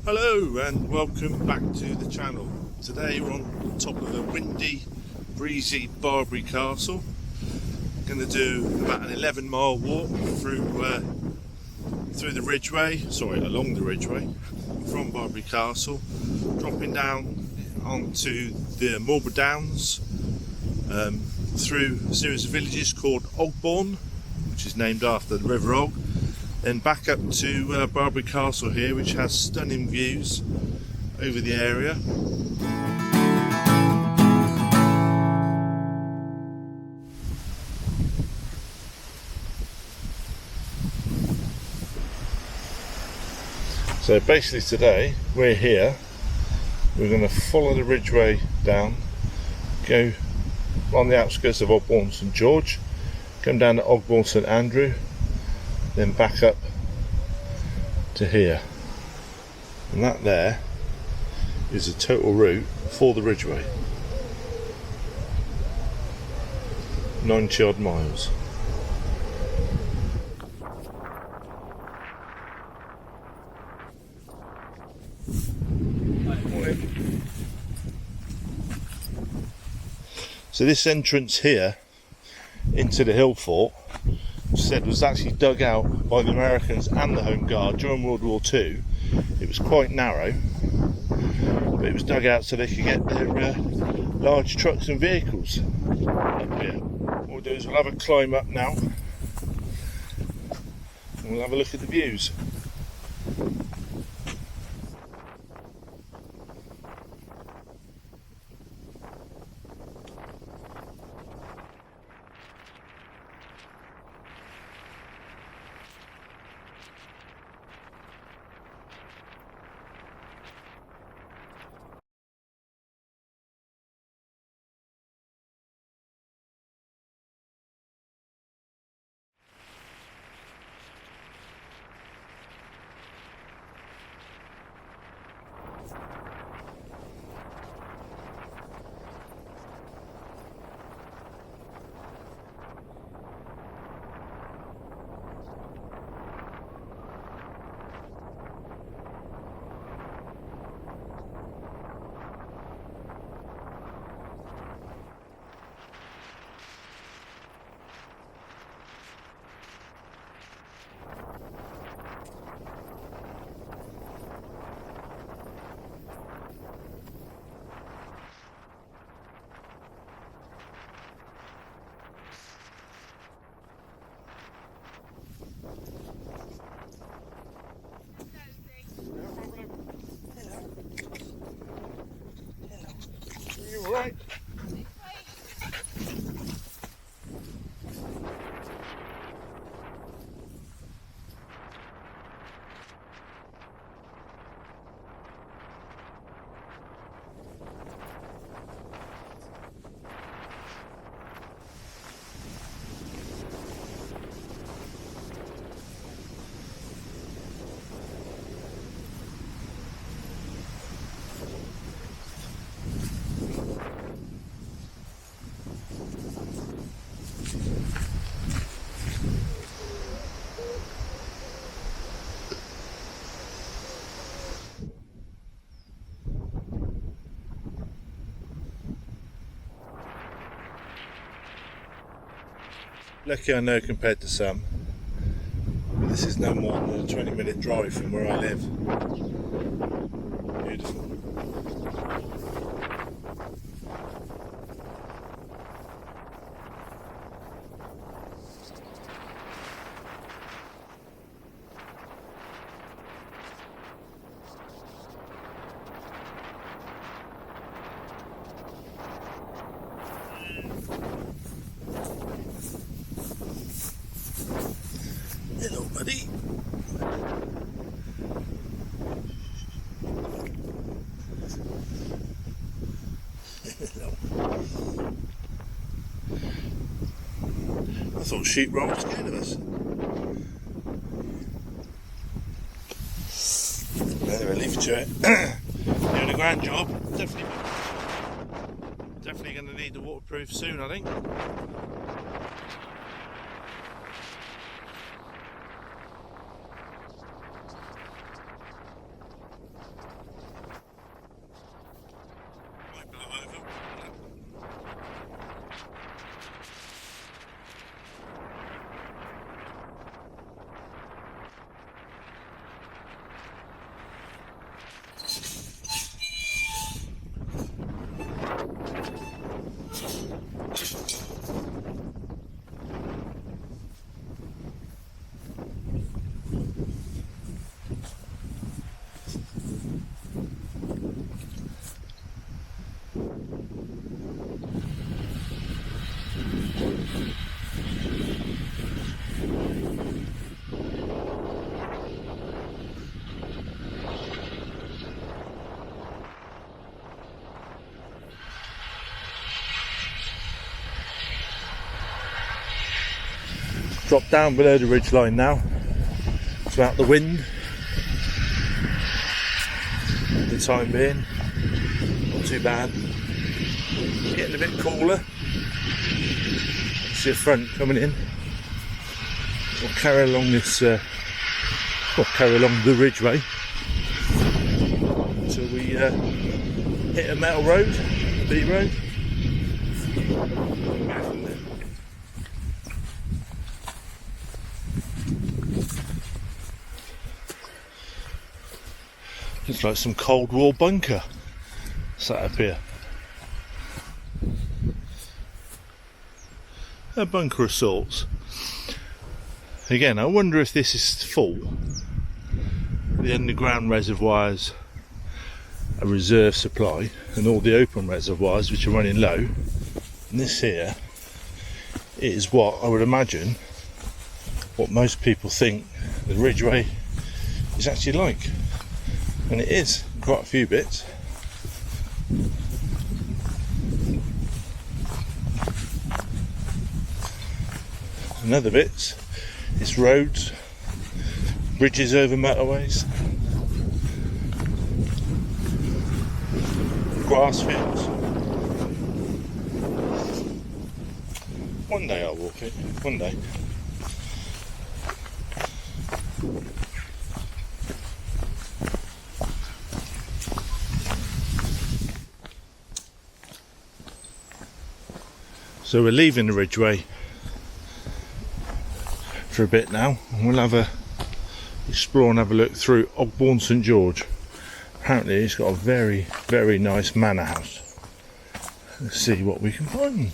Hello and welcome back to the channel. Today we're on top of a windy, breezy Barbury Castle. Going to do about an 11-mile walk through the Ridgeway, along the Ridgeway from Barbury Castle, dropping down onto the Marlborough Downs, through a series of villages called Ogbourne, which is named after the River Og. Then back up to Barbury Castle here, which has stunning views over the area. So basically today we're here, we're going to follow the Ridgeway down, go on the outskirts of Ogbourne St George, come down to Ogbourne St Andrew, then back up to here, and that there is a total route for the Ridgeway, 90 odd miles. So this entrance here into the hill fort was actually dug out by the Americans and the Home Guard during World War II. It was quite narrow, but it was dug out so they could get their large trucks and vehicles up here. What we'll do is we'll have a climb up now and we'll have a look at the views. Right. Lucky I know compared to some, but this is no more than a 20-minute drive from where I live. Beautiful. Hello, buddy. Hello. I thought sheep-roll was scared of us. Anyway, leave it to it. Doing a grand job. Definitely going to need the waterproof soon, I think. Drop down below the ridgeline now. It's out the wind. For the time being, not too bad. Getting a bit cooler. See a front coming in. We'll carry along this. Carry along the Ridgeway until we hit a metal road, a beat road. Looks like some Cold War bunker sat up here. A bunker of sorts. Again, I wonder if this is full. The underground reservoirs, a reserve supply, and all the open reservoirs which are running low. And this here is what I would imagine what most people think the Ridgeway is actually like. And it is, quite a few bits. And other bits, it's roads, bridges over motorways, grass fields. One day I'll walk it, one day. So we're leaving the Ridgeway for a bit now, and we'll have a explore and have a look through Ogbourne St George. Apparently it's got a very, very nice manor house. Let's see what we can find.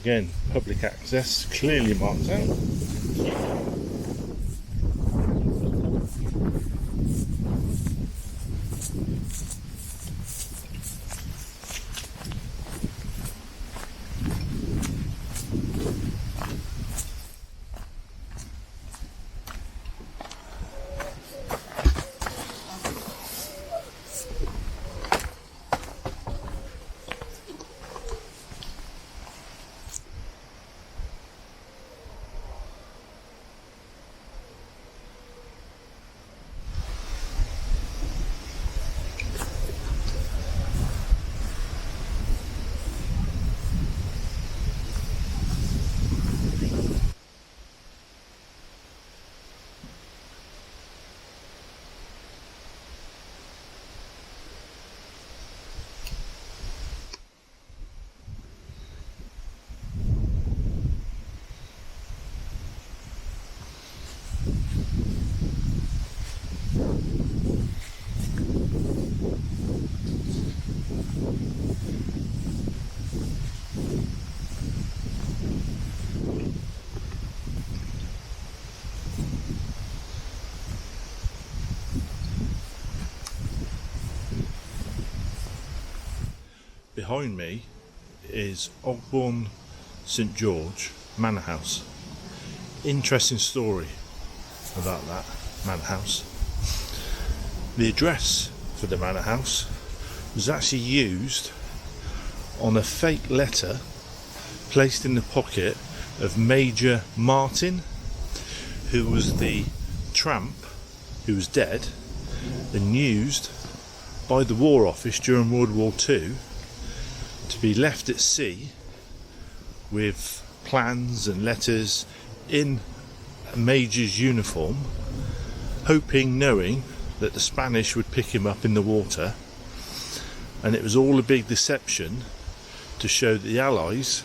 Again, public access, clearly marked out. Behind me is Ogbourne St George Manor House. Interesting story about that manor house. The address for the manor house was actually used on a fake letter placed in the pocket of Major Martin, who was the tramp who was dead and used by the War Office during World War II to be left at sea with plans and letters in a major's uniform, knowing that the Spanish would pick him up in the water. And it was all a big deception to show that the Allies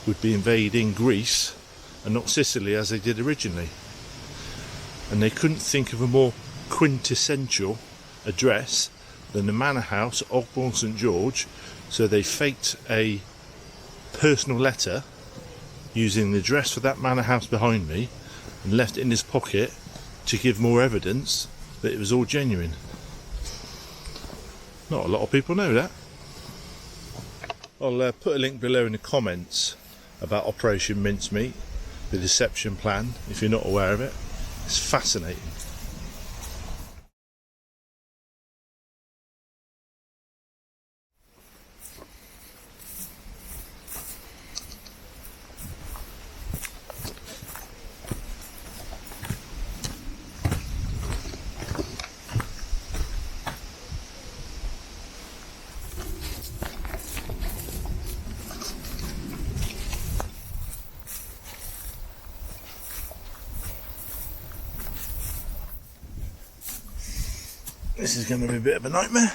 would be invading Greece and not Sicily as they did originally. And they couldn't think of a more quintessential address than the manor house at Ogbourne St George, so they faked a personal letter using the address for that manor house behind me and left it in his pocket to give more evidence that it was all genuine. Not a lot of people know that. I'll put a link below in the comments about Operation Mincemeat. the deception plan, if you're not aware of it. It's fascinating. This is going to be a bit of a nightmare.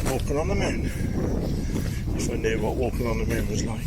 Walking on the moon. If I knew what walking on the moon was like.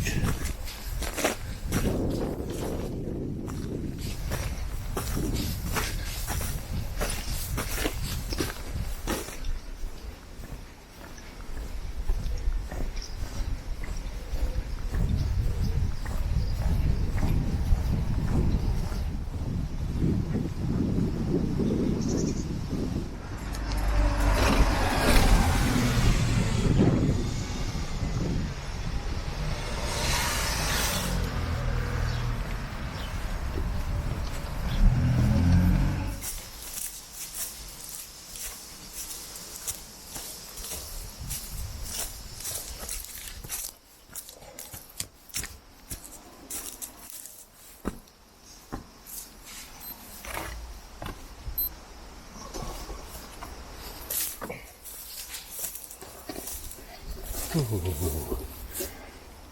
Ooh,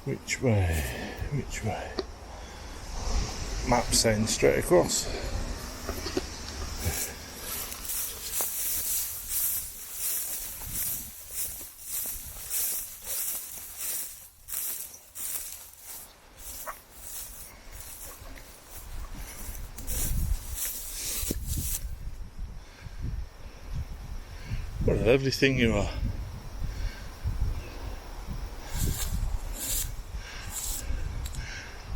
which way? Which way? Map saying straight across. What a lovely thing you are.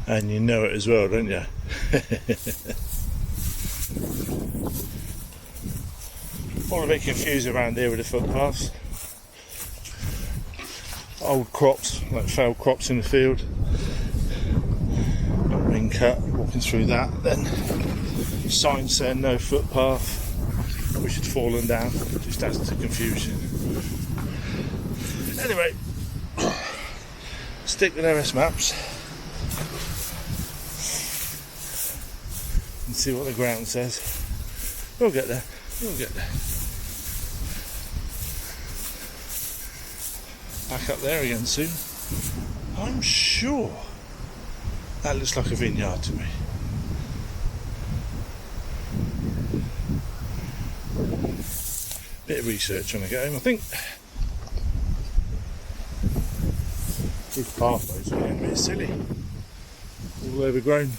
And you know it as well, don't you? All a bit confused around here with the footpaths. Old crops, like failed crops in the field. Not been cut, walking through that. Then signs saying no footpath, which had fallen down. Just adds to confusion. Anyway, stick with RS maps. And see what the ground says. We'll get there. We'll get there. Back up there again soon. I'm sure that looks like a vineyard to me. Bit of research when I get home. I think these pathways are getting a bit silly. All overgrown.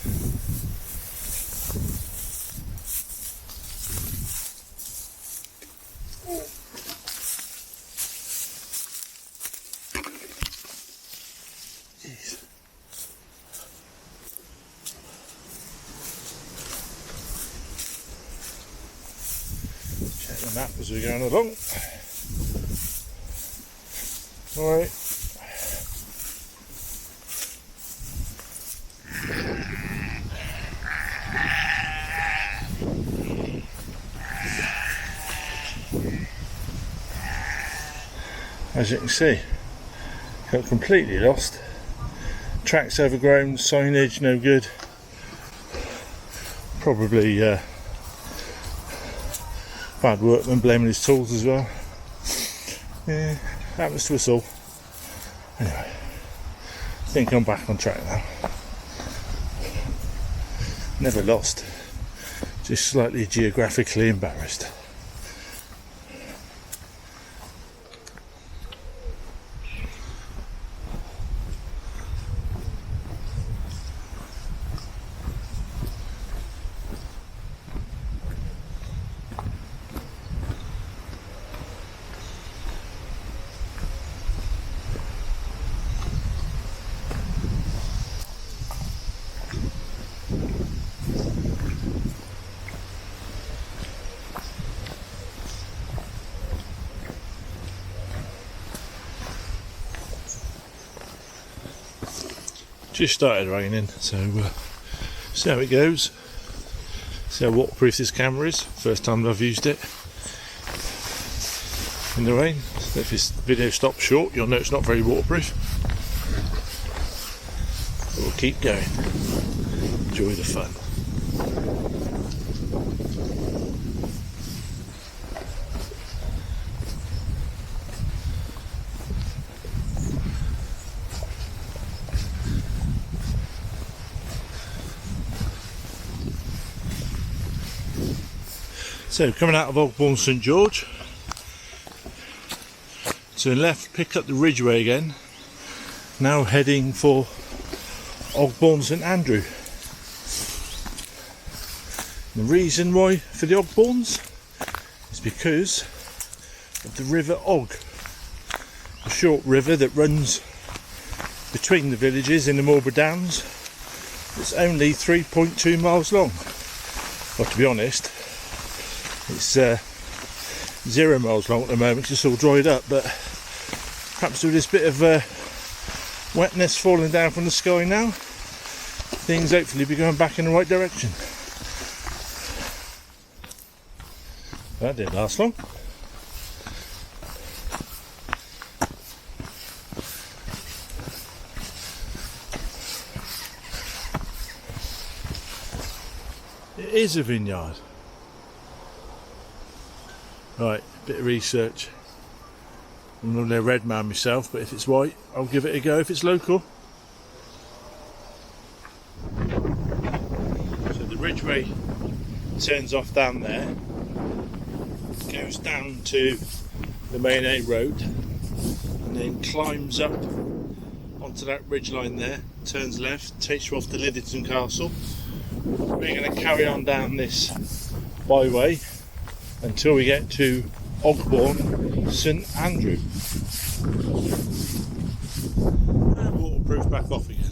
Map as we're going along. Alright. As you can see, got completely lost. Tracks overgrown, signage no good. Probably bad workman blaming his tools as well. Yeah, happens to us all. Anyway, I think I'm back on track now. Never lost, just slightly geographically embarrassed. Just started raining, so see how it goes. See how waterproof this camera is. First time that I've used it in the rain. So if this video stops short, you'll know it's not very waterproof. But we'll keep going. Enjoy the fun. So coming out of Ogbourne St George, turn left, pick up the Ridgeway again, now heading for Ogbourne St Andrew. The reason why for the Ogbournes is because of the River Og, a short river that runs between the villages in the Marlborough Downs. It's only 3.2 miles long. Well, to be honest, it's 0 miles long at the moment because it's all dried up, but perhaps with this bit of wetness falling down from the sky now, things hopefully be going back in the right direction. That didn't last long. It is a vineyard. Right, bit of research. I'm not a red man myself, but if it's white, I'll give it a go if it's local. So the Ridgeway turns off down there, goes down to the main A road, and then climbs up onto that ridge line there, turns left, takes you off to Lidington Castle. We're going to carry on down this byway until we get to Ogbourne St Andrew. And waterproof back off again.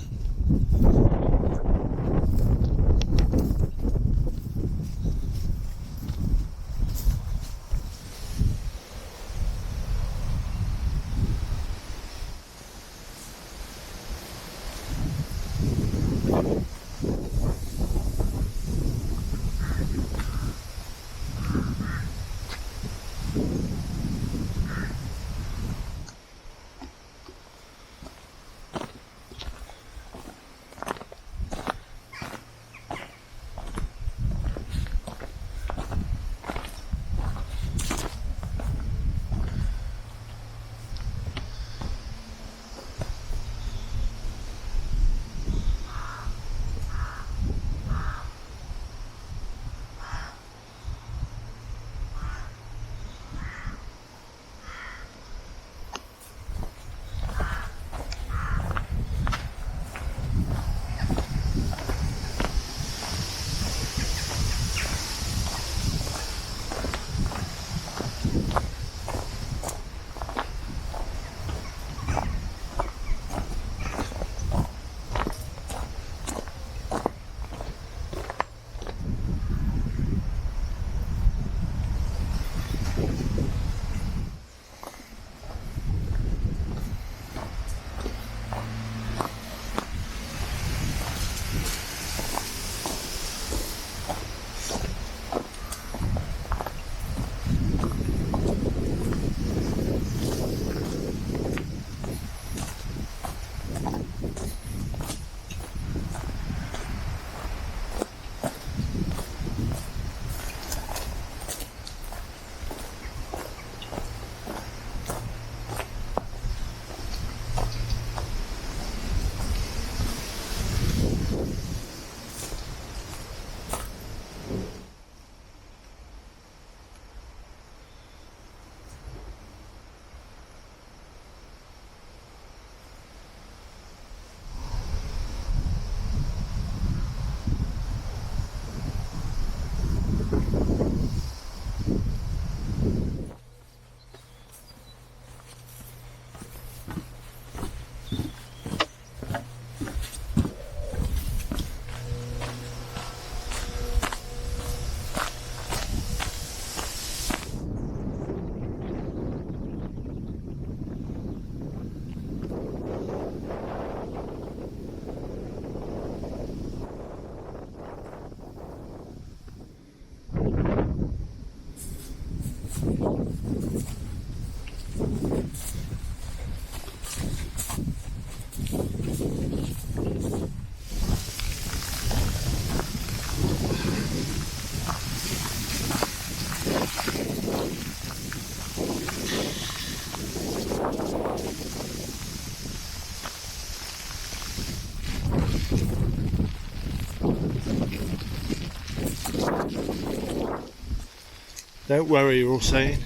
Don't worry, you're all saying.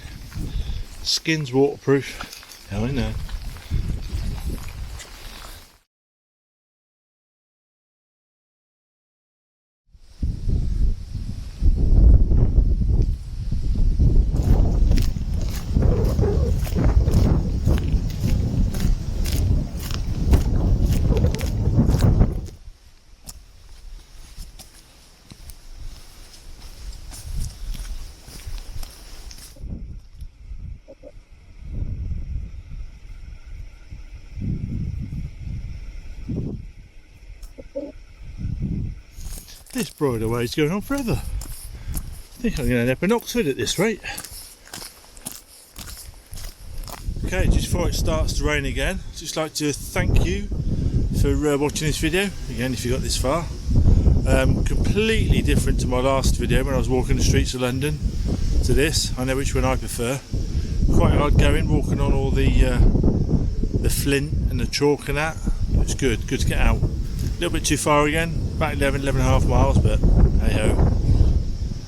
Skin's waterproof. Hell, I know. This bridleway is going on forever. I think I'm going to end up in Oxford at this rate. Okay, just before it starts to rain again, I'd just like to thank you for watching this video. Again, if you got this far. Completely different to my last video when I was walking the streets of London to this. I know which one I prefer. Quite hard going, walking on all the flint and the chalk and that. It's good to get out. A little bit too far again, about 11.5 miles, but hey ho.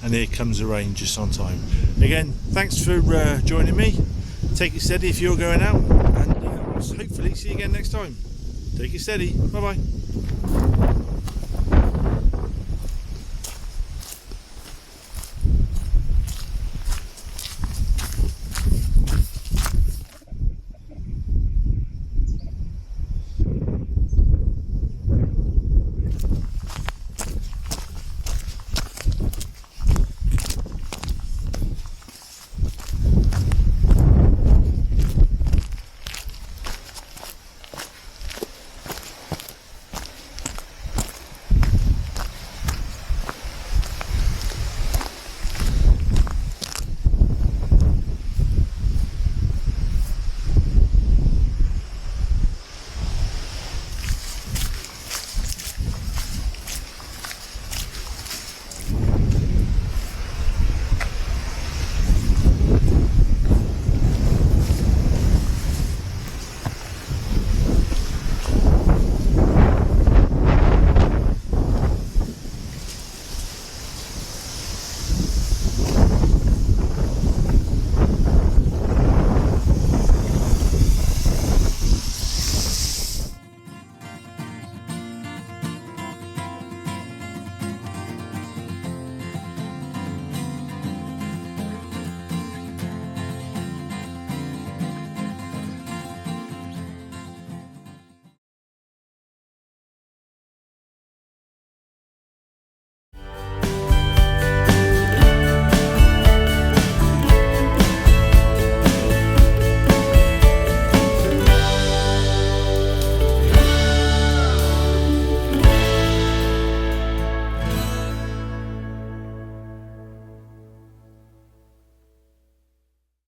And here comes the rain just on time. Again, thanks for joining me. Take it steady if you're going out, and I'll hopefully see you again next time. Take it steady. Bye bye.